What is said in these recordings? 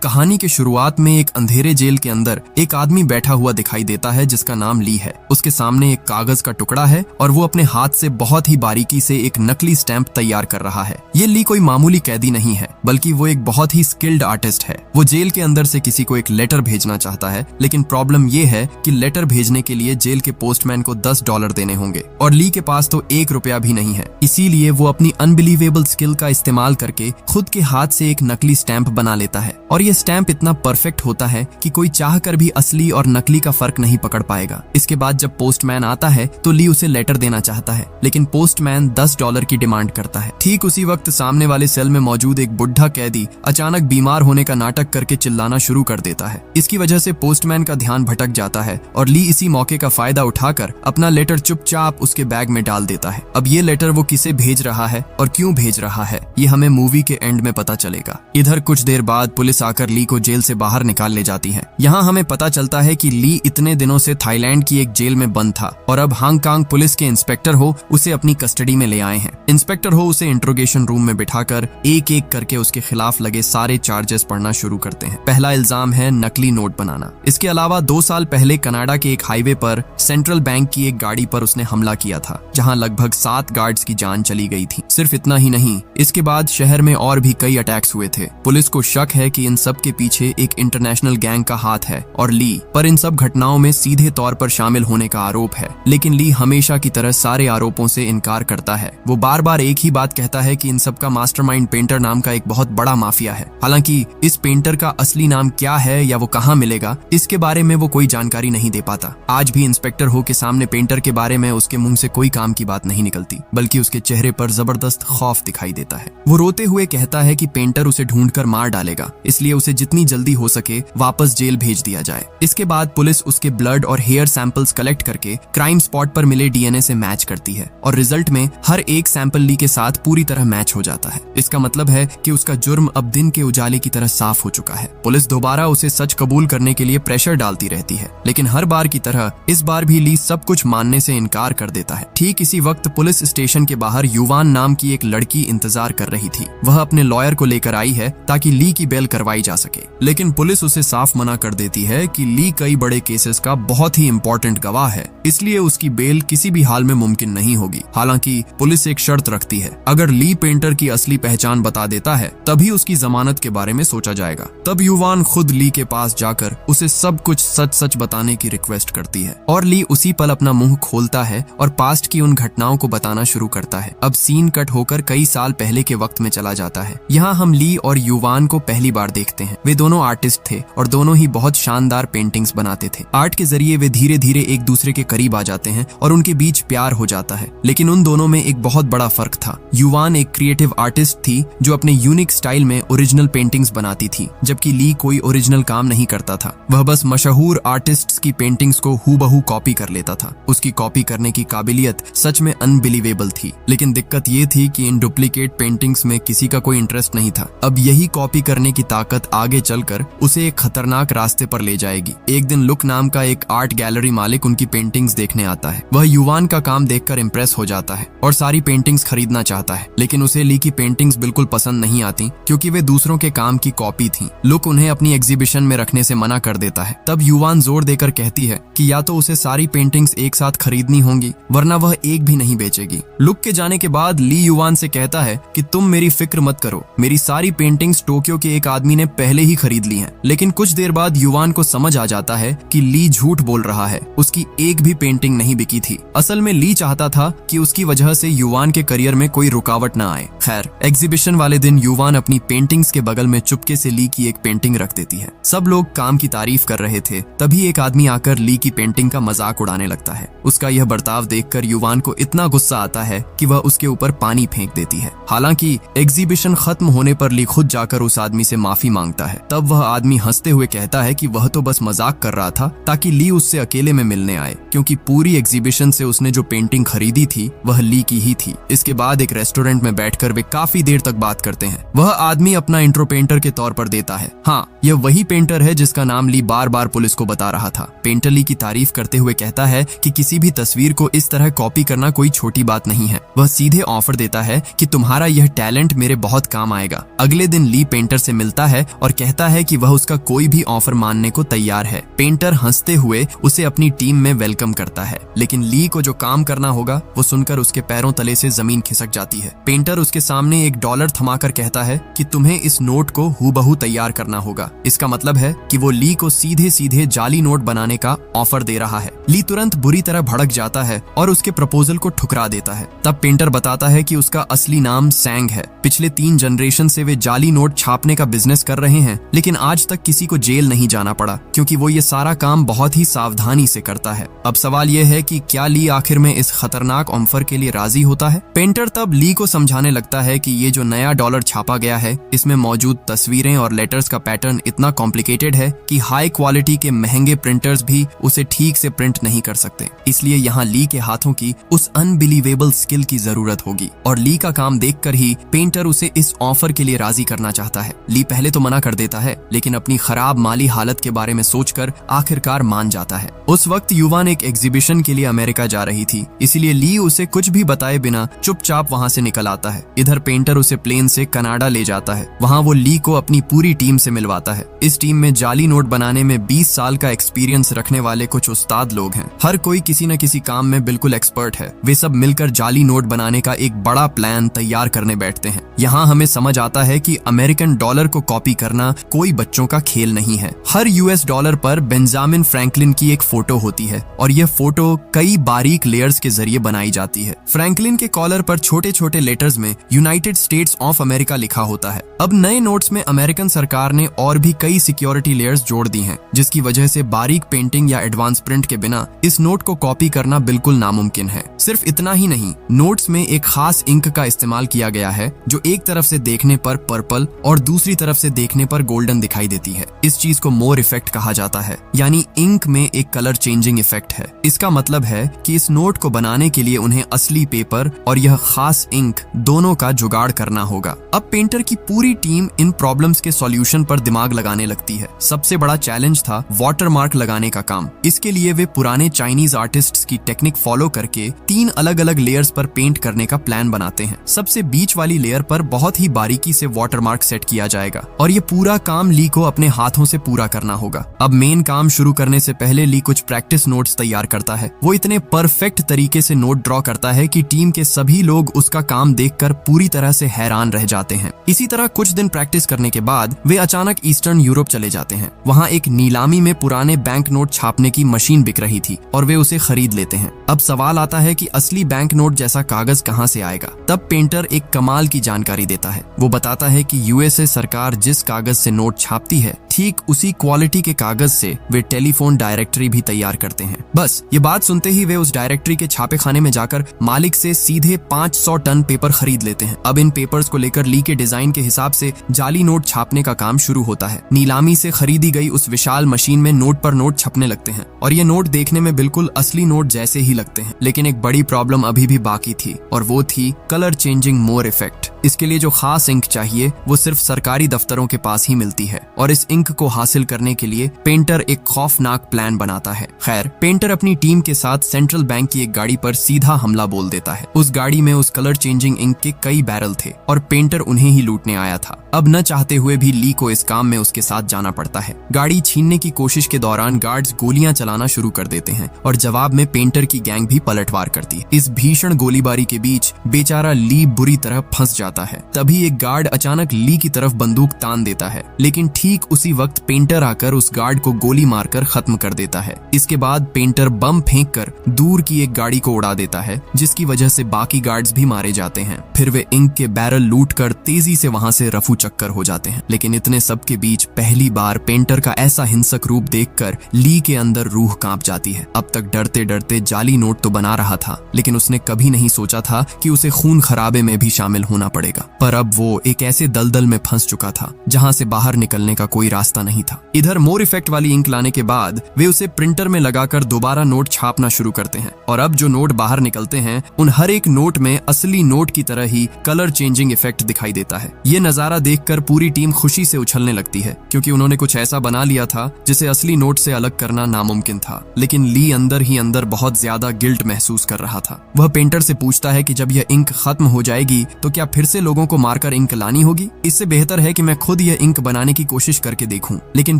कहानी के शुरुआत में एक अंधेरे जेल के अंदर एक आदमी बैठा हुआ दिखाई देता है जिसका नाम ली है। उसके सामने एक कागज का टुकड़ा है और वो अपने हाथ से बहुत ही बारीकी से एक नकली स्टैंप तैयार कर रहा है। ये ली कोई मामूली कैदी नहीं है, बल्कि वो एक बहुत ही स्किल्ड आर्टिस्ट है। वो जेल के अंदर से किसी को एक लेटर भेजना चाहता है, लेकिन प्रॉब्लम ये है कि लेटर भेजने के लिए जेल के पोस्टमैन को $10 देने होंगे और ली के पास तो $1 भी नहीं है। इसीलिए वो अपनी अनबिलीवेबल स्किल का इस्तेमाल करके खुद के हाथ से एक नकली स्टैंप बना लेता है और ये स्टैंप इतना परफेक्ट होता है कि कोई चाहकर भी असली और नकली का फर्क नहीं पकड़ पाएगा। इसके बाद जब पोस्टमैन आता है तो ली उसे लेटर देना चाहता है, लेकिन पोस्टमैन $10 की डिमांड करता है। ठीक उसी वक्त सामने वाले सेल में मौजूद एक बुढ़ा कैदी अचानक बीमार होने का नाटक करके चिल्लाना शुरू कर देता है। इसकी वजह से पोस्टमैन का ध्यान भटक जाता है और ली इसी मौके का फायदा उठाकर अपना लेटर चुपचाप उसके बैग में डाल देता है। अब ये लेटर वो किसे भेज रहा है और क्यों भेज रहा है, ये हमें मूवी के एंड में पता चलेगा। इधर कुछ देर बाद पुलिस आकर ली को जेल से बाहर निकाल ले जाती है। यहाँ हमें पता चलता है कि ली इतने दिनों से थाईलैंड की एक जेल में बंद था और अब हांगकांग पुलिस के इंस्पेक्टर हो उसे अपनी कस्टडी में ले आए हैं। इंस्पेक्टर हो उसे इंट्रोगेशन रूम में बिठाकर एक एक करके उसके खिलाफ लगे सारे चार्जेस पढ़ना शुरू करते हैं। पहला इल्जाम है नकली नोट बनाना। इसके अलावा 2 साल पहले कनाडा के एक हाईवे पर सेंट्रल बैंक की एक गाड़ी पर उसने हमला किया था, जहाँ लगभग 7 गार्ड्स की जान चली गई थी। सिर्फ इतना ही नहीं, इसके बाद शहर में और भी कई अटैक्स हुए थे। पुलिस को शक है कि इन सब के पीछे एक इंटरनेशनल गैंग का हाथ है और ली पर इन सब घटनाओं में सीधे तौर पर शामिल होने का आरोप है। लेकिन ली हमेशा की तरह सारे आरोपों से इनकार करता है। वो बार बार एक ही बात कहता है कि इन सब का मास्टरमाइंड पेंटर नाम का एक बहुत बड़ा माफिया है। हालांकि इस पेंटर का असली नाम क्या है या वो कहाँ मिलेगा, इसके बारे में वो कोई जानकारी नहीं दे पाता। आज भी इंस्पेक्टर हो के सामने पेंटर के बारे में उसके मुंह से कोई काम की बात नहीं निकलती, बल्कि उसके चेहरे पर जबरदस्त खौफ दिखाई देता है। वो रोते हुए कहता है कि पेंटर उसे ढूंढकर मार डालेगा, इसलिए उसे जितनी जल्दी हो सके वापस जेल भेज दिया जाए। इसके बाद पुलिस उसके ब्लड और हेयर सैंपल्स कलेक्ट करके क्राइम स्पॉट पर मिले डीएनए से मैच करती है और रिजल्ट में हर एक सैंपल ली के साथ पूरी तरह मैच हो जाता है। इसका मतलब है कि उसका जुर्म अब दिन के उजाले की तरह साफ हो चुका है। पुलिस दोबारा उसे सच कबूल करने के लिए प्रेशर डालती रहती है, लेकिन हर बार की तरह इस बार भी ली सब कुछ मानने से इनकार कर देता है। ठीक इसी वक्त पुलिस स्टेशन के बाहर युवान नाम की एक लड़की इंतजार कर रही थी। वह अपने लॉयर को लेकर आई है ताकि ली की बेल करवाई जा सके, लेकिन पुलिस उसे साफ मना कर देती है कि ली कई बड़े केसेस का बहुत ही इंपॉर्टेंट गवाह है, इसलिए उसकी बेल किसी भी हाल में मुमकिन नहीं होगी। हालांकि पुलिस एक शर्त रखती है, अगर ली पेंटर की असली पहचान बता देता है तभी उसकी जमानत के बारे में सोचा जाएगा। तब युवान खुद ली के पास जाकर उसे सब कुछ सच सच बताने की रिक्वेस्ट करती है और ली उसी पल अपना मुंह खोलता है और पास्ट की उन घटनाओं को बताना शुरू करता है। अब सीन कट होकर कई साल पहले के वक्त में चला जाता है। यहाँ हम ली और युवान को पहली बार देखते हैं। वे दोनों आर्टिस्ट थे और दोनों ही बहुत शानदार पेंटिंग्स बनाते थे। आर्ट के जरिए वे धीरे धीरे एक दूसरे के करीब आ जाते हैं और उनके बीच प्यार हो जाता है। लेकिन उन दोनों में एक बहुत बड़ा फर्क था। युवान एक क्रिएटिव आर्टिस्ट थी जो अपने यूनिक स्टाइल में ओरिजिनल पेंटिंग्स बनाती थी, जबकि ली कोई ओरिजिनल काम नहीं करता था। वह बस मशहूर आर्टिस्ट्स की पेंटिंग्स को हूबहू कॉपी कर लेता था। उसकी कॉपी करने की काबिलियत सच में अनबिलीवेबल थी, लेकिन दिक्कत ये थी कि इन डुप्लीकेट पेंटिंग्स में किसी का कोई इंटरेस्ट नहीं था। अब यही कॉपी करने की ताकत आगे चलकर उसे एक खतरनाक रास्ते पर ले जाएगी। एक दिन लुक नाम का एक आर्ट गैलरी मालिक उनकी पेंटिंग्स देखने आता है। वह युवान का काम देखकर इम्प्रेस हो जाता है और सारी पेंटिंग्स खरीदना चाहता है, लेकिन उसे ली की पेंटिंग्स बिल्कुल पसंद नहीं आती क्योंकि वे दूसरों के काम की कॉपी थी। लुक उन्हें अपनी एग्जीबिशन में रखने से मना कर देता है। तब युवान जोर देकर कहती है कि या तो उसे सारी पेंटिंग्स एक साथ खरीदनी होंगी वरना वह एक भी नहीं बेचेगी। लुक के जाने के बाद ली युवान से कहता है कि तुम मेरी फिक्र मत करो, मेरी सारी पेंटिंग्स टोक्यो के एक आदमी ने पहले ही खरीद ली हैं। लेकिन कुछ देर बाद युवान को समझ आ जाता है कि ली झूठ बोल रहा है, उसकी एक भी पेंटिंग नहीं बिकी थी। असल में ली चाहता था कि उसकी वजह से युवान के करियर में कोई रुकावट न आए। खैर, एग्जीबिशन वाले दिन युवान अपनी पेंटिंग्स के बगल में चुपके से ली की एक पेंटिंग रख देती है। सब लोग काम की तारीफ कर रहे थे, तभी एक आदमी आकर ली की पेंटिंग का मजाक उड़ाने लगता है। उसका यह बर्ताव देखकर युवान को इतना गुस्सा आता है कि वह उसके ऊपर पानी फेंक देती है। हालांकि एग्जीबिशन खत्म होने पर ली खुद जाकर उस आदमी से माफी मांगता है। तब वह आदमी हंसते हुए कहता है कि वह तो बस मजाक कर रहा था ताकि ली उससे अकेले में मिलने आए, क्योंकि पूरी एग्जीबिशन से उसने जो पेंटिंग खरीदी थी वह ली की ही थी। इसके बाद एक रेस्टोरेंट में बैठकर वे काफी देर तक बात करते हैं। वह आदमी अपना इंट्रो पेंटर के तौर पर देता है। हाँ, यह वही पेंटर है जिसका नाम ली बार बार पुलिस को बता रहा था। पेंटर ली की तारीफ करते हुए कहता है कि किसी भी तस्वीर को इस तरह कॉपी करना कोई छोटी बात नहीं है। वह सीधे ऑफर देता है कि तुम्हारा यह टैलेंट मेरे बहुत काम आएगा। अगले दिन ली पेंटर से मिलता है और कहता है कि वह उसका कोई भी ऑफर मानने को तैयार है। पेंटर हंसते हुए उसे अपनी टीम में वेलकम करता है, लेकिन ली को जो काम करना होगा वो सुनकर उसके पैरों तले से जमीन खिसक जाती है। पेंटर उसके सामने $1 थमाकर कहता है कि तुम्हें इस नोट को हूबहू तैयार करना होगा। इसका मतलब है कि वो ली को सीधे सीधे जाली नोट बनाने का ऑफर दे रहा है। ली तुरंत बुरी तरह भड़क जाता है और उसके प्रपोजल को ठुकरा देता है। तब पेंटर बताता है कि उसका असली नाम सैंग है। पिछले 3 जनरेशन से वे जाली नोट छापने का बिजनेस कर रहे हैं, लेकिन आज तक किसी को जेल नहीं जाना पड़ा क्योंकि वो ये सारा काम बहुत ही सावधानी से करता है। अब सवाल यह है कि क्या ली आखिर में इस खतरनाक ऑफर के लिए राजी होता है? पेंटर तब ली को समझाने लगता है कि ये जो नया डॉलर छापा गया है इसमें मौजूद तस्वीरें और लेटर्स का पैटर्न इतना कॉम्प्लिकेटेड है कि हाई क्वालिटी के महंगे प्रिंटर्स भी उसे ठीक से प्रिंट नहीं कर सकते। इसलिए यहाँ ली के हाथों की उस अनबिलीवेबल स्किल की जरूरत होगी और ली का काम देखकर ही पेंटर उसे इस ऑफर के लिए राजी करना चाहता है। ली पहले तो मना कर देता है, लेकिन अपनी खराब माली हालत के बारे में सोचकर आखिरकार मान जाता है। उस वक्त युवान एक एग्जीबिशन के लिए अमेरिका जा रही थी, इसीलिए ली उसे कुछ भी बताए बिना चुपचाप वहाँ से निकल आता है। इधर पेंटर उसे प्लेन से कनाडा ले जाता है। वहाँ वो ली को अपनी पूरी टीम से मिलवाता है। इस टीम में जाली नोट बनाने में 20 साल का एक्सपीरियंस रखने वाले कुछ उस्ताद लोग हैं। हर कोई किसी न किसी काम में बिल्कुल एक्सपर्ट है। वे सब मिलकर जाली नोट बनाने का एक बड़ा प्लान तैयार करने बैठते हैं। यहाँ हमें समझ आता है कि अमेरिकन डॉलर को कॉपी करना कोई बच्चों का खेल नहीं है। हर US डॉलर पर बेंजामिन फ्रैंकलिन की एक फोटो होती है और यह फोटो कई बारीक लेयर्स के जरिए बनाई जाती है। फ्रैंकलिन के कॉलर पर छोटे छोटे लेटर्स में यूनाइटेड स्टेट्स ऑफ अमेरिका लिखा होता है। अब नए नोट्स में अमेरिकन सरकार ने और भी कई सिक्योरिटी लेयर्स जोड़ दी हैं, जिसकी वजह से बारीक पेंटिंग या एडवांस प्रिंट के बिना इस नोट को कॉपी करना बिल्कुल नामुमकिन है। सिर्फ इतना ही नहीं, नोट्स में एक खास इंक का इस्तेमाल किया गया है जो एक तरफ से देखने पर पर्पल और दूसरी तरफ से देखने पर गोल्डन दिखाई देती है। इस चीज को मोर इफेक्ट कहा जाता है, यानी इंक में एक कलर चेंजिंग इफेक्ट है। इसका मतलब है कि इस नोट को बनाने के लिए उन्हें असली पेपर और यह खास इंक दोनों का जुगाड़ करना होगा। अब पेंटर की पूरी टीम इन प्रॉब्लम्स के सॉल्यूशन पर दिमाग लगाने लगती है। सबसे बड़ा चैलेंज था वाटरमार्क लगाने का काम। इसके लिए वे पुराने चाइनीज आर्टिस्ट्स की टेक्निक फॉलो करके 3 अलग अलग लेयर्स पर पेंट करने का प्लान बनाते हैं। सबसे बीच वाली लेयर पर बहुत ही बारीकी से वाटरमार्क सेट किया जाएगा और ये पूरा काम ली को अपने हाथों से पूरा करना होगा। अब मेन काम शुरू करने से पहले ली कुछ प्रैक्टिस नोट्स तैयार करता है। वो इतने परफेक्ट तरीके से नोट ड्रॉ करता है कि टीम के सभी लोग उसका काम देखकर पूरी तरह से हैरान रह जाते हैं। इसी तरह कुछ दिन प्रैक्टिस करने के बाद वे अचानक ईस्टर्न यूरोप चले जाते हैं। वहाँ एक नीलामी में पुराने बैंक नोट छापने की मशीन बिक रही थी और वे उसे खरीद लेते हैं। अब सवाल आता है कि असली बैंक नोट जैसा कागज कहाँ से आएगा। तब पेंटर एक कमाल की जानकारी देता है। वो बताता है कि USA सरकार जिस कागज से नोट छापती है, ठीक उसी क्वालिटी के कागज से वे टेलीफोन डायरेक्टरी भी तैयार करते हैं। बस ये बात सुनते ही वे उस डायरेक्टरी के छापे खाने में जाकर मालिक से सीधे 500 टन पेपर खरीद लेते हैं। अब इन पेपर्स को लेकर ली के डिजाइन के हिसाब से जाली नोट छापने का काम शुरू होता है। नीलामी से खरीदी गई उस विशाल मशीन में नोट पर नोट छपने लगते हैं और ये नोट देखने में बिल्कुल असली नोट जैसे ही लगते हैं। लेकिन एक बड़ी प्रॉब्लम अभी भी बाकी थी और वो थी कलर चेंजिंग मोर इफेक्ट। इसके लिए जो खास इंक चाहिए वो सिर्फ सरकारी दफ्तरों के पास ही मिलती है और इस इंक को हासिल करने के लिए पेंटर एक खौफनाक प्लान बनाता है। खैर, पेंटर अपनी टीम के साथ सेंट्रल बैंक की एक गाड़ी पर सीधा हमला बोल देता है। उस गाड़ी में उस कलर चेंजिंग इंक के कई बैरल थे और पेंटर उन्हें ही लूटने आया था। अब न चाहते हुए भी ली को इस काम में उसके साथ जाना पड़ता है। गाड़ी छीनने की कोशिश के दौरान गार्ड्स गोलियां चलाना शुरू कर देते हैं और जवाब में पेंटर की गैंग भी पलटवार करती है। इस भीषण गोलीबारी के बीच बेचारा ली बुरी तरह फंस जाता है। तभी एक गार्ड अचानक ली की तरफ बंदूक तान देता है, लेकिन ठीक उसी वक्त पेंटर आकर उस गार्ड को गोली मारकर खत्म कर देता है। इसके बाद पेंटर बम फेंककर दूर की एक गाड़ी को उड़ा देता है, जिसकी वजह से बाकी गार्ड्स भी मारे जाते हैं। फिर वे इंक के बैरल लूटकर तेजी से वहां से रफू चक्कर हो जाते हैं। लेकिन इतने सब के बीच पहली बार पेंटर का ऐसा हिंसक रूप देखकर ली के अंदर रूह कांप जाती है। अब तक डरते डरते जाली नोट तो बना रहा था, लेकिन उसने कभी नहीं सोचा था कि उसे खून खराबे में भी शामिल होना पड़ेगा। पर अब वो एक ऐसे दलदल में फंस चुका था जहां से बाहर निकलने का कोई रास्ता रास्ता नहीं था। इधर मोर इफेक्ट वाली इंक लाने के बाद वे उसे प्रिंटर में लगाकर दोबारा नोट छापना शुरू करते हैं और अब जो नोट बाहर निकलते हैं उन हर एक नोट में असली नोट की तरह ही कलर चेंजिंग इफेक्ट दिखाई देता है। ये नजारा देखकर पूरी टीम खुशी से उछलने लगती है क्योंकि उन्होंने कुछ ऐसा बना लिया था जिसे असली नोट से अलग करना नामुमकिन था। लेकिन ली अंदर ही अंदर बहुत ज्यादा गिल्ट महसूस कर रहा था। वह पेंटर से पूछता है कि जब यह इंक खत्म हो जाएगी तो क्या फिर से लोगों को मारकर इंक लानी होगी? इससे बेहतर है कि मैं खुद यह इंक बनाने की कोशिश करके देखूं। लेकिन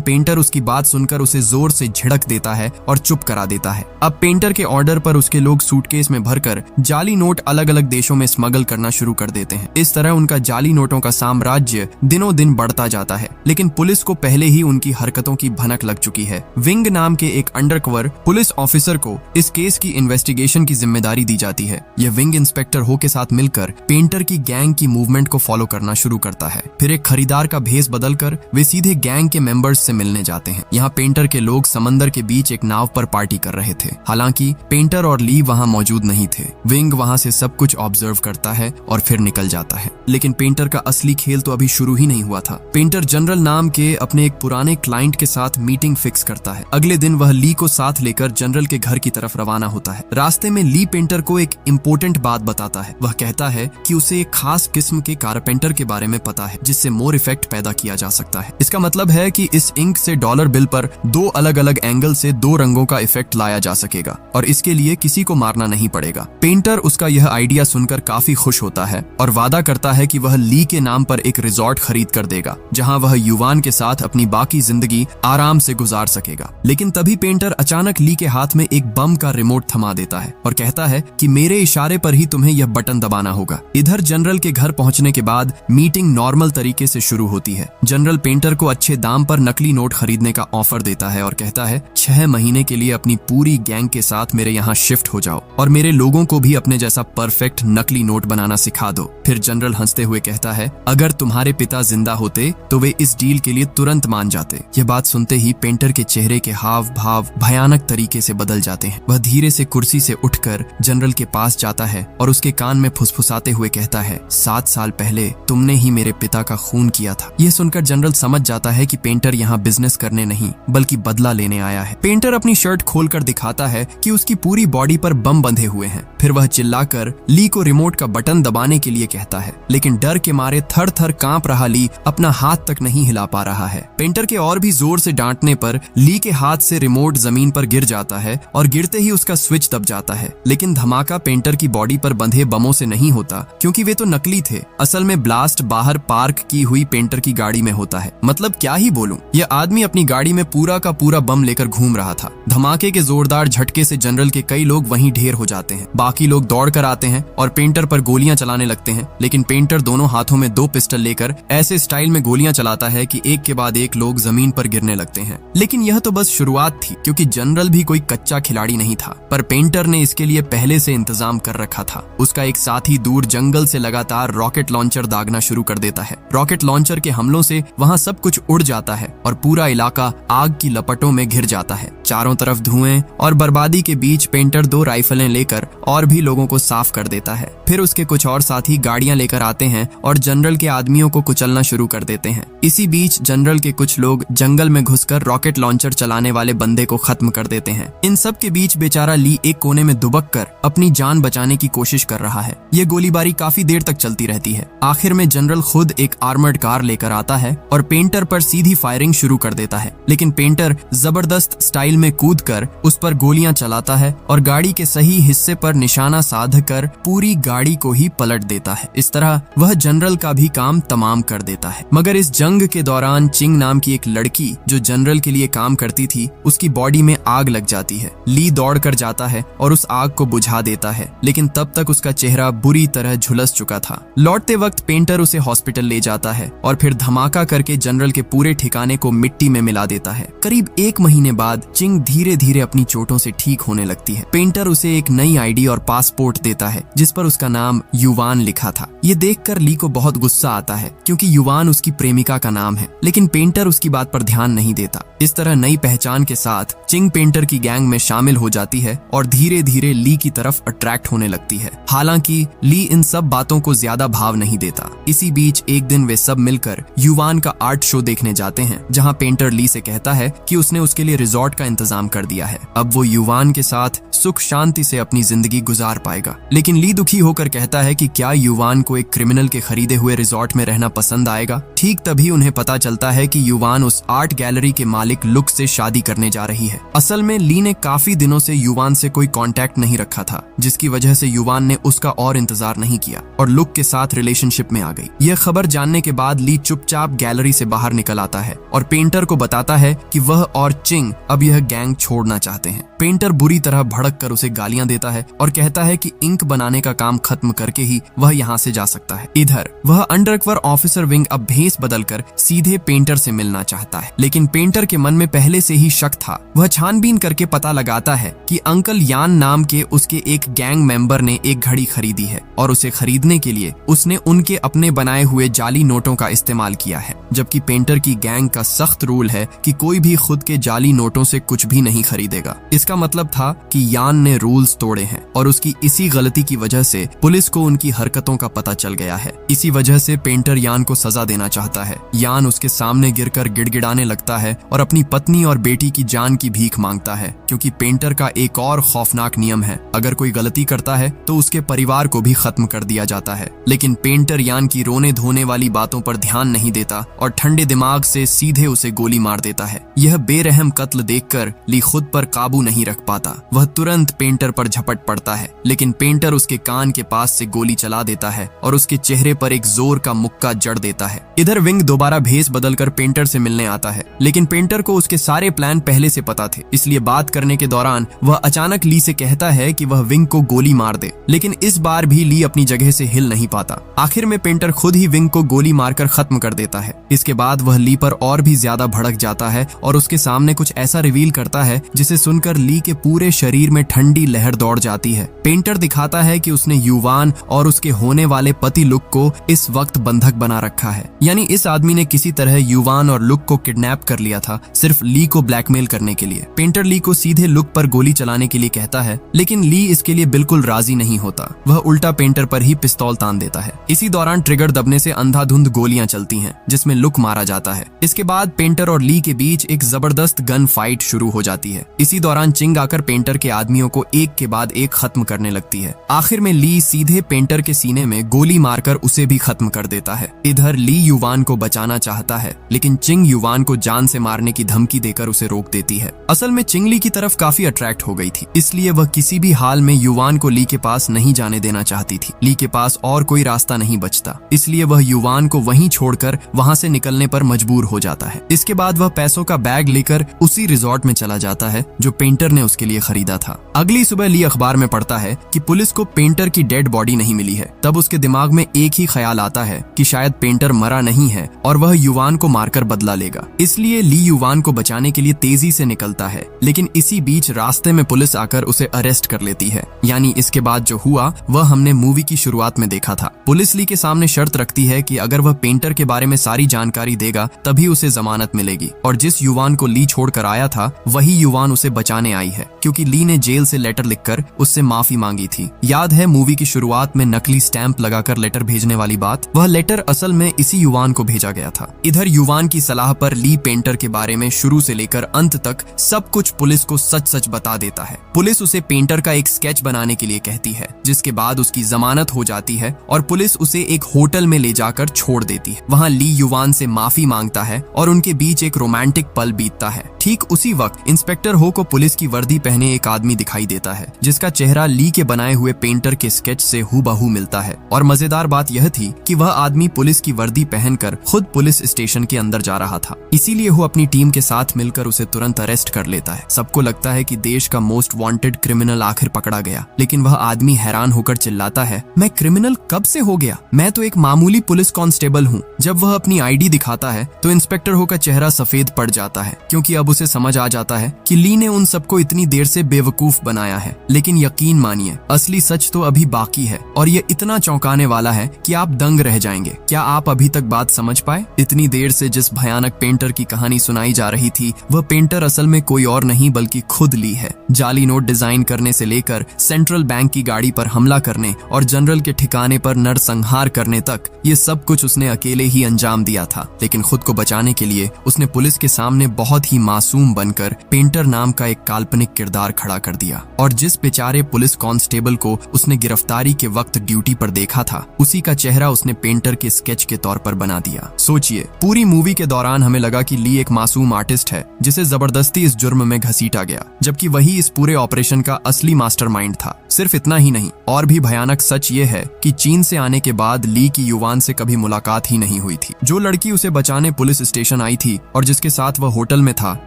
पेंटर उसकी बात सुनकर उसे जोर से झिड़क देता है और चुप करा देता है। अब पेंटर के ऑर्डर पर उसके लोग सूटकेस में भरकर जाली नोट अलग अलग देशों में स्मगल करना शुरू कर देते हैं। इस तरह उनका जाली नोटों का साम्राज्य दिनों दिन बढ़ता जाता है। लेकिन पुलिस को पहले ही उनकी हरकतों की भनक लग चुकी है। विंग नाम के एक अंडरकवर पुलिस ऑफिसर को इस केस की इन्वेस्टिगेशन की जिम्मेदारी दी जाती है। यह विंग इंस्पेक्टर हो के साथ मिलकर पेंटर की गैंग की मूवमेंट को फॉलो करना शुरू करता है। फिर एक खरीदार का भेस बदलकर वे सीधे गैंग के मेंबर्स से मिलने जाते हैं। यहाँ पेंटर के लोग समंदर के बीच एक नाव पर पार्टी कर रहे थे। हालांकि पेंटर और ली वहाँ मौजूद नहीं थे। विंग वहाँ से सब कुछ ऑब्जर्व करता है और फिर निकल जाता है। लेकिन पेंटर का असली खेल तो अभी शुरू ही नहीं हुआ था। पेंटर जनरल नाम के अपने एक पुराने क्लाइंट के साथ मीटिंग फिक्स करता है। अगले दिन वह ली को साथ लेकर जनरल के घर की तरफ रवाना होता है। रास्ते में ली पेंटर को एक इम्पोर्टेंट बात बताता है। वह कहता है कि उसे एक खास किस्म के कारपेंटर के बारे में पता है जिससे मोर इफेक्ट पैदा किया जा सकता है। इसका मतलब है कि इस इंक से डॉलर बिल पर दो अलग अलग एंगल से दो रंगों का इफेक्ट लाया जा सकेगा और इसके लिए किसी को मारना नहीं पड़ेगा। पेंटर उसका यह आइडिया सुनकर काफी खुश होता है और वादा करता है कि वह ली के नाम पर एक रिजॉर्ट खरीद कर देगा जहां वह युवान के साथ अपनी बाकी जिंदगी आराम से गुजार सकेगा। लेकिन तभी पेंटर अचानक ली के हाथ में एक बम का रिमोट थमा देता है और कहता है कि मेरे इशारे पर ही तुम्हें यह बटन दबाना होगा। इधर जनरल के घर पहुंचने के बाद मीटिंग नॉर्मल तरीके से शुरू होती है। जनरल पेंटर को अच्छे दाम पर नकली नोट खरीदने का ऑफर देता है और कहता है 6 महीने के लिए अपनी पूरी गैंग के साथ मेरे यहाँ शिफ्ट हो जाओ और मेरे लोगों को भी अपने जैसा परफेक्ट नकली नोट बनाना सिखा दो। फिर जनरल हंसते हुए कहता है अगर तुम्हारे पिता जिंदा होते तो वे इस डील के लिए तुरंत मान जाते। यह बात सुनते ही पेंटर के चेहरे के हाव भाव भयानक तरीके से बदल जाते हैं। वह धीरे से कुर्सी से उठकर जनरल के पास जाता है और उसके कान में फुसफुसाते हुए कहता है 7 साल पहले तुमने ही मेरे पिता का खून किया था। यह सुनकर जनरल समझ जाता है कि पेंटर यहाँ बिजनेस करने नहीं बल्कि बदला लेने आया है। पेंटर अपनी शर्ट खोलकर दिखाता है कि उसकी पूरी बॉडी पर बम बंधे हुए हैं। फिर वह चिल्लाकर ली को रिमोट का बटन दबाने के लिए कहता है, लेकिन डर के मारे थर थर कांप रहा ली अपना हाथ तक नहीं हिला पा रहा है। पेंटर के और भी जोर से डांटने पर ली के हाथ से रिमोट जमीन पर गिर जाता है और गिरते ही उसका स्विच दब जाता है। लेकिन धमाका पेंटर की बॉडी पर बंधे बमों से नहीं होता क्योंकि वे तो नकली थे। असल में ब्लास्ट बाहर पार्क की हुई पेंटर की गाड़ी में होता है। मतलब क्या ही बोलूं, यह आदमी अपनी गाड़ी में पूरा का पूरा बम लेकर घूम रहा था। धमाके के जोरदार झटके से जनरल के कई लोग वहीं ढेर हो जाते हैं। बाकी लोग दौड़ कर आते हैं और पेंटर पर गोलियां चलाने लगते हैं। लेकिन पेंटर दोनों हाथों में 2 पिस्टल लेकर ऐसे स्टाइल में गोलियां चलाता है कि एक के बाद एक लोग जमीन पर गिरने लगते हैं। लेकिन यह तो बस शुरुआत थी क्योंकि जनरल भी कोई कच्चा खिलाड़ी नहीं था, पर पेंटर ने इसके लिए पहले से इंतजाम कर रखा था। उसका एक साथी दूर जंगल से लगातार रॉकेट लॉन्चर दागना शुरू कर देता है। रॉकेट लॉन्चर के हमलों से वहां सब कुछ उड़ जाता है और पूरा इलाका आग की लपटों में घिर जाता है। चारों तरफ धुएं और बर्बादी के बीच पेंटर 2 राइफलें लेकर और भी लोगों को साफ कर देता है। फिर उसके कुछ और साथी गाड़ियां लेकर आते हैं और जनरल के आदमियों को कुचलना शुरू कर देते हैं। इसी बीच जनरल के कुछ लोग जंगल में घुसकर रॉकेट लॉन्चर चलाने वाले बंदे को खत्म कर देते हैं। इन सब के बीच बेचारा ली एक कोने में दुबक कर अपनी जान बचाने की कोशिश कर रहा है। ये गोलीबारी काफी देर तक चलती रहती है। आखिर में जनरल खुद एक आर्मर्ड कार लेकर आता है और पेंटर पर सीधी फायरिंग शुरू कर देता है। लेकिन पेंटर जबरदस्त स्टाइल में कूदकर उस पर गोलियां चलाता है और गाड़ी के सही हिस्से पर निशाना साध कर पूरी गाड़ी को ही पलट देता है। इस तरह वह जनरल का भी काम तमाम कर देता है। मगर इस जंग के दौरान चिंग नाम की एक लड़की जो जनरल के लिए काम करती थी, उसकी बॉडी में आग लग जाती है। ली दौड़ कर जाता है और उस आग को बुझा देता है, लेकिन तब तक उसका चेहरा बुरी तरह झुलस चुका था। लौटते वक्त पेंटर उसे हॉस्पिटल ले जाता है और फिर धमाका करके जनरल के पूरे ठिकाने को मिट्टी में मिला देता है। करीब 1 महीने बाद चिंग धीरे धीरे अपनी चोटों से ठीक होने लगती है। पेंटर उसे एक नई आईडी और पासपोर्ट देता है जिस पर उसका नाम युवान लिखा था। ये देखकर ली को बहुत गुस्सा आता है क्योंकि युवान उसकी प्रेमिका का नाम है, लेकिन पेंटर उसकी बात पर ध्यान नहीं देता। इस तरह नई पहचान के साथ चिंग पेंटर की गैंग में शामिल हो जाती है और धीरे धीरे ली की तरफ अट्रैक्ट होने लगती है। हालांकि ली इन सब बातों को ज्यादा भाव नहीं देता। इसी बीच एक दिन वे सब मिलकर युवान का आर्ट शो देखने जाते हैं, जहाँ पेंटर ली से कहता है कि उसने उसके लिए रिजॉर्ट का इंतजाम कर दिया है। अब वो युवान के साथ सुख शांति से अपनी जिंदगी गुजार पाएगा। लेकिन ली दुखी होकर कहता है कि क्या युवान को एक क्रिमिनल के खरीदे हुए रिजॉर्ट में रहना पसंद आएगा। ठीक तभी उन्हें पता चलता है कि युवान उस आर्ट गैलरी के मालिक लुक से शादी करने जा रही है। असल में ली ने काफी दिनों से युवान से कोई कांटेक्ट नहीं रखा था, जिसकी वजह से युवान ने उसका और इंतजार नहीं किया और लुक के साथ रिलेशनशिप में आ गई। यह खबर जानने के बाद ली चुपचाप गैलरी से बाहर निकल आता है और पेंटर को बताता है कि वह और चिंग अब यह गैंग छोड़ना चाहते हैं। पेंटर बुरी तरह भड़क कर उसे गालियां देता है और कहता है कि इंक बनाने का काम खत्म करके ही वह यहाँ से जा सकता है। इधर वह अंडरकवर ऑफिसर विंग अब भेस बदलकर सीधे पेंटर से मिलना चाहता है, लेकिन पेंटर के मन में पहले से ही शक था। वह छानबीन करके पता लगाता है कि अंकल यान नाम के उसके एक गैंग मेंबर ने एक घड़ी खरीदी है और उसे खरीदने के लिए उसने उनके अपने बनाए हुए जाली नोटों का इस्तेमाल किया है, जबकि पेंटर की गैंग का सख्त रूल है कि कोई भी खुद के जाली नोटों से कुछ भी नहीं खरीदेगा। इसका मतलब था कि यान ने रूल्स तोड़े हैं और उसकी इसी गलती की वजह से पुलिस को उनकी हरकतों का पता चल गया है। इसी वजह से पेंटर यान को सजा देना चाहता है। यान उसके सामने गिरकर गिड़गिड़ाने लगता है और अपनी पत्नी और बेटी की जान की भीख मांगता है, क्योंकि पेंटर का एक और खौफनाक नियम है, अगर कोई गलती करता है तो उसके परिवार को भी खत्म कर दिया जाता है। लेकिन पेंटर यान की रोने धोने वाली बातों पर ध्यान नहीं देता और ठंडे दिमाग से सीधे उसे गोली मार देता है। यह बेरहम कत्ल देखकर ली खुद पर काबू नहीं रख पाता। वह तुरंत पेंटर पर झपट पड़ता है, लेकिन पेंटर उसके कान के पास से गोली चला देता है और उसके चेहरे पर एक जोर का मुक्का जड़ देता है। इधर विंग दोबारा भेस बदलकर पेंटर से मिलने आता है, लेकिन पेंटर को उसके सारे प्लान पहले से पता थे, इसलिए बात करने के दौरान वह अचानक ली से कहता है कि वह विंग को गोली मार दे। लेकिन इस बार भी ली अपनी जगह से हिल नहीं पाता। आखिर में पेंटर खुद ही विंग को गोली मारकर खत्म कर देता है। इसके बाद वह ली पर और भी ज्यादा भड़क जाता है और उसके सामने कुछ ऐसा रिवील करता है जिसे सुनकर ली के पूरे शरीर में ठंडी लहर दौड़ जाती है। पेंटर दिखाता है कि उसने युवान और उसके होने वाले पति लुक को इस वक्त बंधक बना रखा है, यानी इस आदमी ने किसी तरह युवान और लुक को किडनैप कर लिया था, सिर्फ ली को ब्लैकमेल करने के लिए। पेंटर ली को सीधे लुक पर गोली चलाने के लिए कहता है, लेकिन ली इसके लिए बिल्कुल राजी नहीं होता। वह उल्टा पेंटर पर ही पिस्तौल तान देता है। इसी दौरान ट्रिगर दबने से अंधाधुंध गोलियां चलती हैं, जिसमें लुक मारा जाता है। इसके बाद पेंटर और ली के बीच एक जबरदस्त गन फाइट शुरू हो जाती है। इसी दौरान चिंग आकर पेंटर के आदमियों को एक के बाद एक खत्म करने लगती है। आखिर में ली सीधे पेंटर के सीने में गोली मारकर उसे भी खत्म कर देता है। इधर ली युवान को बचाना चाहता है, लेकिन चिंग युवान को जान से मारने की धमकी देकर उसे रोक देती है। असल में चिंग ली की तरफ काफी अट्रैक्ट हो गई थी, इसलिए वह किसी भी हाल में युवान को ली के पास नहीं जाने देना चाहती थी। ली के पास और कोई रास्ता नहीं बचता, इसलिए वह युवान को वहीं छोड़कर वहां से निकलने पर मजबूर हो जाता है। इसके बाद वह पैसों का बैग लेकर उसी रिजॉर्ट में चला जाता है जो पेंटर ने उसके लिए खरीदा था। अगली सुबह ली अखबार में पढ़ता है कि पुलिस को पेंटर की डेड बॉडी नहीं मिली है। तब उसके दिमाग में एक ही ख्याल आता है कि शायद पेंटर मरा नहीं है और वह युवान को मारकर बदला लेगा। इसलिए ली युवान को बचाने के लिए तेजी से निकलता है, लेकिन इसी बीच रास्ते में पुलिस आकर उसे अरेस्ट कर लेती है। यानी इसके बाद जो हुआ वह हमने मूवी की शुरुआत में देखा था। पुलिस ली के सामने शर्त रखती है कि अगर वह पेंटर के बारे में सारी जानकारी देगा तभी उसे जमानत मिलेगी, और जिस युवान को ली छोड़कर आया था वही युवान उसे बचाने आई है, क्योंकि ली ने जेल से लेटर लिखकर उससे माफी मांगी थी। याद है मूवी की शुरुआत में नकली स्टैंप लगाकर लेटर भेजने वाली बात? वह लेटर असल में इसी युवान को भेजा गया था। इधर युवान की सलाह पर ली पेंटर के बारे में शुरू से लेकर अंत तक सब कुछ पुलिस को सच सच बता देता है। पुलिस उसे पेंटर का एक स्केच बनाने के लिए कहती है, जिसके बाद उसकी जमानत हो जाती है और पुलिस उसे एक होटल में ले जाकर छोड़ देती है। वहाँ ली युवान से माफी मांगता है और उनके बीच एक रोमांटिक पल बीतता है। ठीक उसी वक्त इंस्पेक्टर हो को पुलिस की वर्दी पहने एक आदमी दिखाई देता है, जिसका चेहरा ली के बनाए हुए पेंटर के स्केच से हूबहू मिलता है। और मजेदार बात यह थी कि वह आदमी पुलिस की वर्दी पहनकर खुद पुलिस स्टेशन के अंदर जा रहा था, इसीलिए वो अपनी टीम के साथ मिलकर उसे तुरंत अरेस्ट कर लेता है। सबको लगता है कि देश का मोस्ट वांटेड क्रिमिनल आखिर पकड़ा गया, लेकिन वह आदमी हैरान होकर चिल्लाता है, मैं क्रिमिनल कब से हो गया? मैं तो एक मामूली पुलिस कांस्टेबल हूँ। जब वह अपनी आईडी दिखाता है तो इंस्पेक्टर हो का चेहरा सफेद पड़ जाता है, क्योंकि अब उसे समझ आ जाता है कि ली ने उन सबको को इतनी देर से बेवकूफ बनाया है। लेकिन यकीन मानिए, असली सच तो अभी बाकी है और ये इतना चौंकाने वाला है कि आप दंग रह जाएंगे। क्या आप अभी तक बात समझ पाए? इतनी देर से जिस भयानक पेंटर की कहानी सुनाई जा रही थी, वह पेंटर असल में कोई और नहीं बल्कि खुद ली है। जाली नोट डिजाइन करने से लेकर सेंट्रल बैंक की गाड़ी पर हमला करने और जनरल के ठिकाने पर नरसंहार करने तक ये सब कुछ उसने अकेले ही अंजाम दिया था। लेकिन खुद को बचाने के लिए उसने पुलिस के सामने बहुत ही मासूम बनकर पेंटर नाम का एक काल्पनिक किरदार खड़ा कर दिया और जिस बेचारे पुलिस कांस्टेबल को उसने गिरफ्तारी के वक्त ड्यूटी पर देखा था, उसी का चेहरा उसने पेंटर के स्केच के तौर पर बना दिया। सोचिए, पूरी मूवी के दौरान हमें लगा कि ली एक मासूम आर्टिस्ट है जिसे जबरदस्ती इस जुर्म में घसीटा गया, जबकि वही इस पूरे ऑपरेशन का असली मास्टरमाइंड था। सिर्फ इतना ही नहीं, और भी भयानक सच ये है कि चीन से आने के बाद ली की युवान से कभी मुलाकात ही नहीं हुई थी। जो लड़की उसे बचाने पुलिस स्टेशन आई थी और जिसके साथ वह होटल में था,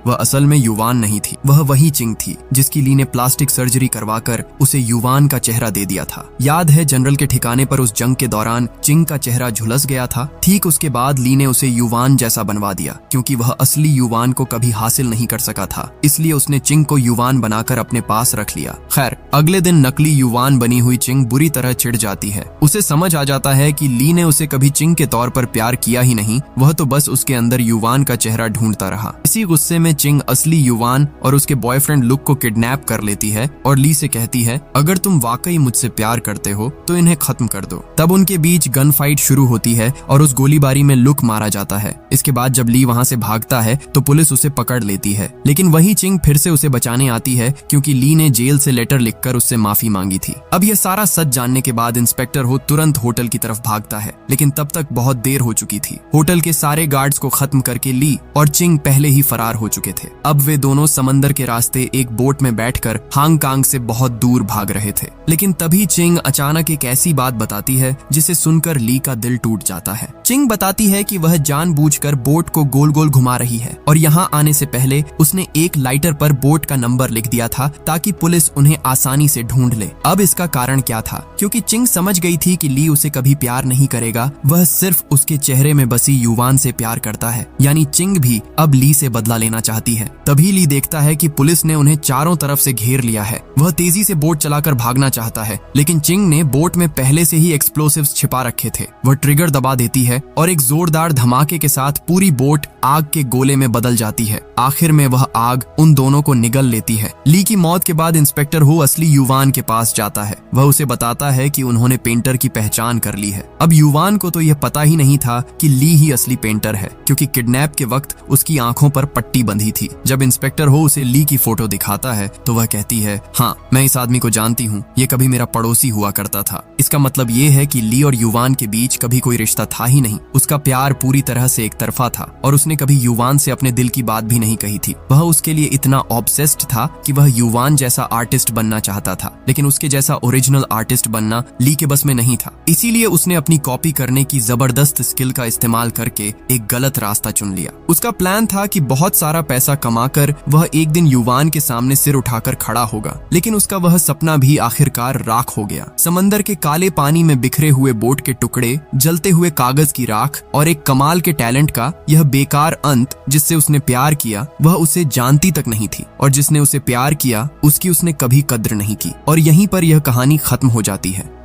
वह असल में युवान नहीं थी, वह वही चिंग थी जिसकी ली ने प्लास्टिक सर्जरी करवाकर उसे युवान का चेहरा दे दिया था। याद है, जनरल के ठिकाने पर उस जंग के दौरान चिंग का चेहरा झुलस गया था। ठीक उसके बाद ली ने उसे युवान जैसा बनवा दिया, क्योंकि वह असली युवान को कभी हासिल नहीं कर सका था, इसलिए उसने चिंग को युवान बनाकर अपने पास रख लिया। खैर, अगले दिन नकली युवान बनी हुई चिंग बुरी तरह चिढ़ जाती है। उसे समझ आ जाता है कि ली ने उसे कभी चिंग के तौर पर प्यार किया ही नहीं, वह तो बस उसके अंदर युवान का चेहरा ढूंढता रहा। इसी गुस्से में चिंग असली युवान और उसके बॉयफ्रेंड लुक को किडनैप कर लेती है और ली से कहती है, अगर तुम वाकई मुझसे प्यार करते हो तो इन्हें खत्म कर दो। तब उनके बीच गन फाइट शुरू होती है और उस गोलीबारी में लुक मारा जाता है। इसके बाद जब ली वहां से भागता है तो पुलिस उसे पकड़ लेती है, लेकिन वही चिंग फिर से उसे बचाने आती है क्योंकि ली ने जेल से लेटर लिखकर उससे माफी मांगी थी। अब यह सारा सच जानने के बाद इंस्पेक्टर हो तुरंत होटल की तरफ भागता है, लेकिन तब तक बहुत देर हो चुकी थी। होटल के सारे गार्ड्स को खत्म करके ली और चिंग पहले ही फरार हो चुके थे। अब वे दोनों समंदर के रास्ते एक बोट में बैठकर हांगकांग से बहुत दूर भाग रहे थे। लेकिन तभी चिंग अचानक एक ऐसी बात बताती है जिसे सुनकर ली का दिल टूट जाता है। चिंग बताती है कि वह जानबूझकर बोट को गोल गोल घुमा रही है और यहाँ आने से पहले उसने एक लाइटर पर बोट का नंबर लिख दिया था ताकि पुलिस उन्हें आसानी से ढूंढ ले। अब इसका कारण क्या था? क्योंकि चिंग समझ गई थी कि ली उसे कभी प्यार नहीं करेगा, वह सिर्फ उसके चेहरे में बसी युवान से प्यार करता है। यानी चिंग भी अब ली से बदला लेना चाहती है। तभी ली देखता है कि पुलिस ने उन्हें चारों तरफ से घेर लिया है। वह तेजी से बोट चलाकर भागना चाहता है, लेकिन चिंग ने बोट में पहले से ही एक्सप्लोसिव्स छिपा रखे थे। वह ट्रिगर दबा देती है और एक जोरदार धमाके के साथ पूरी बोट आग के गोले में बदल जाती है। आखिर में वह आग उन दोनों को निगल लेती है। ली की मौत के बाद इंस्पेक्टर हो असली युवान के पास जाता है। वह उसे बताता है कि उन्होंने पेंटर की पहचान कर ली है। अब युवान को तो यह पता ही नहीं था कि ली ही असली पेंटर है, क्योंकि किडनैप के वक्त उसकी आंखों पर पट्टी बंधी थी। जब इंस्पेक्टर हो उसे ली की फोटो दिखाता है तो वह कहती है, हाँ, मैं इस आदमी को जानती हूँ, ये कभी मेरा पड़ोसी हुआ करता था। इसका मतलब ये है कि ली और युवान के बीच कभी कोई रिश्ता था ही नहीं। उसका प्यार पूरी तरह से एक तरफा था और उसने कभी युवान से अपने दिल की बात भी नहीं कही थी। वह उसके लिए इतना ऑब्सेस्ड था कि वह युवान जैसा आर्टिस्ट बनना चाहता था, लेकिन उसके जैसा ओरिजिनल आर्टिस्ट बनना ली के बस में नहीं था। इसीलिए उसने अपनी कॉपी करने की जबरदस्त स्किल का इस्तेमाल करके एक गलत रास्ता चुन लिया। उसका प्लान था कि बहुत सारा पैसा कमाकर वह एक दिन युवान के सामने सिर उठाकर खड़ा होगा, लेकिन उसका वह सपना भी आखिरकार राख हो गया। समंदर के काले पानी में बिखरे हुए बोट के टुकड़े, जलते हुए कागज की राख और एक कमाल के टैलेंट का यह बेकार अंत, जिससे उसने प्यार किया वह उसे जानती तक नहीं थी, और जिसने उसे प्यार किया उसकी उसने कभी कद्र नहीं की। और यहीं पर यह कहानी खत्म हो जाती है।